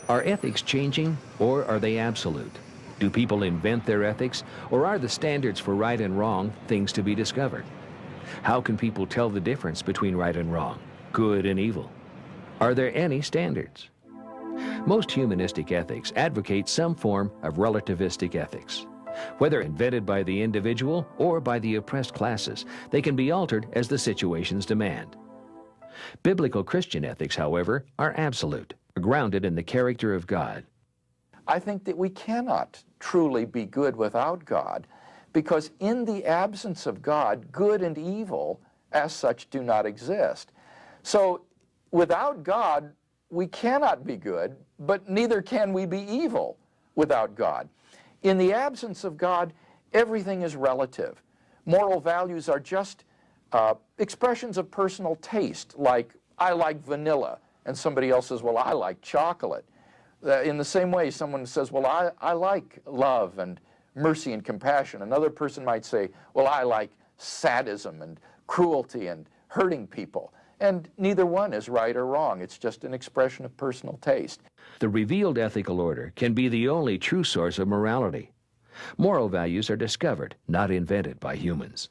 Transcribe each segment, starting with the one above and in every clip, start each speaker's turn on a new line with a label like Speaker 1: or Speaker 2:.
Speaker 1: Are ethics changing, or are they absolute? Do people invent their ethics, or are the standards for right and wrong things to be discovered? How can people tell the difference between right and wrong, good and evil? Are there any standards? Most humanistic ethics advocate some form of relativistic ethics. Whether invented by the individual or by the oppressed classes, they can be altered as the situations demand. Biblical Christian ethics, however, are absolute, grounded in the character of God.
Speaker 2: I think that we cannot truly be good without God, because in the absence of God, good and evil as such do not exist. So without God, we cannot be good, but neither can we be evil without God. In the absence of God, everything is relative. Moral values are just expressions of personal taste, like I like vanilla, and somebody else says, well, I like chocolate. In the same way, someone says, well, I like love and mercy and compassion. Another person might say, well, I like sadism and cruelty and hurting people. And neither one is right or wrong. It's just an expression of personal taste.
Speaker 1: The revealed ethical order can be the only true source of morality. Moral values are discovered, not invented by humans.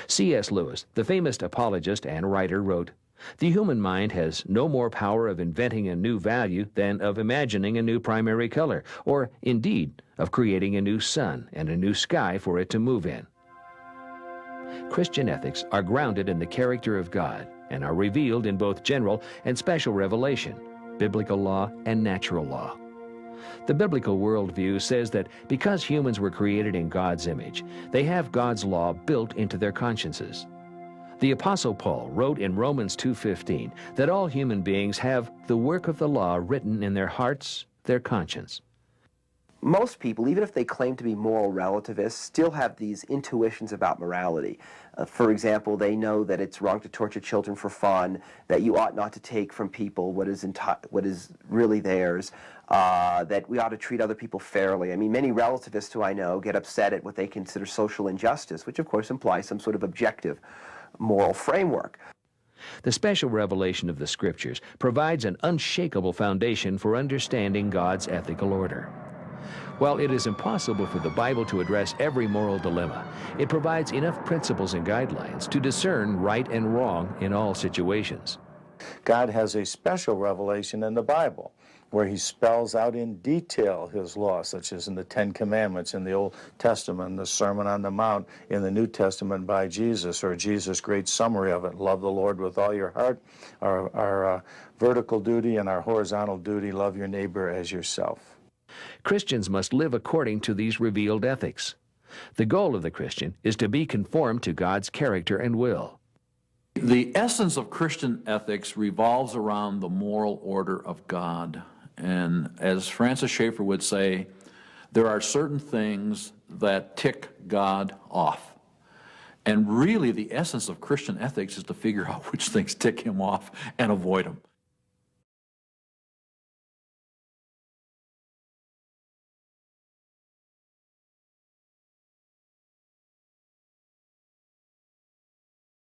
Speaker 1: C.S. Lewis, the famous apologist and writer, wrote, "The human mind has no more power of inventing a new value than of imagining a new primary color, or, indeed, of creating a new sun and a new sky for it to move in." Christian ethics are grounded in the character of God and are revealed in both general and special revelation, biblical law and natural law. The biblical worldview says that because humans were created in God's image, they have God's law built into their consciences. The Apostle Paul wrote in Romans 2:15 that all human beings have the work of the law written in their hearts, their conscience.
Speaker 3: Most people, even if they claim to be moral relativists, still have these intuitions about morality. For example, they know that it's wrong to torture children for fun, that you ought not to take from people what is really theirs, that we ought to treat other people fairly. I mean, many relativists who I know get upset at what they consider social injustice, which of course implies some sort of objective moral framework.
Speaker 1: The special revelation of the Scriptures provides an unshakable foundation for understanding God's ethical order. While it is impossible for the Bible to address every moral dilemma, it provides enough principles and guidelines to discern right and wrong in all situations.
Speaker 4: God has a special revelation in the Bible where he spells out in detail his law, such as in the Ten Commandments in the Old Testament, the Sermon on the Mount in the New Testament by Jesus, or Jesus' great summary of it. Love the Lord with all your heart, our vertical duty, and our horizontal duty, love your neighbor as yourself.
Speaker 1: Christians must live according to these revealed ethics. The goal of the Christian is to be conformed to God's character and will.
Speaker 5: The essence of Christian ethics revolves around the moral order of God. And as Francis Schaeffer would say, there are certain things that tick God off. And really the essence of Christian ethics is to figure out which things tick him off and avoid them.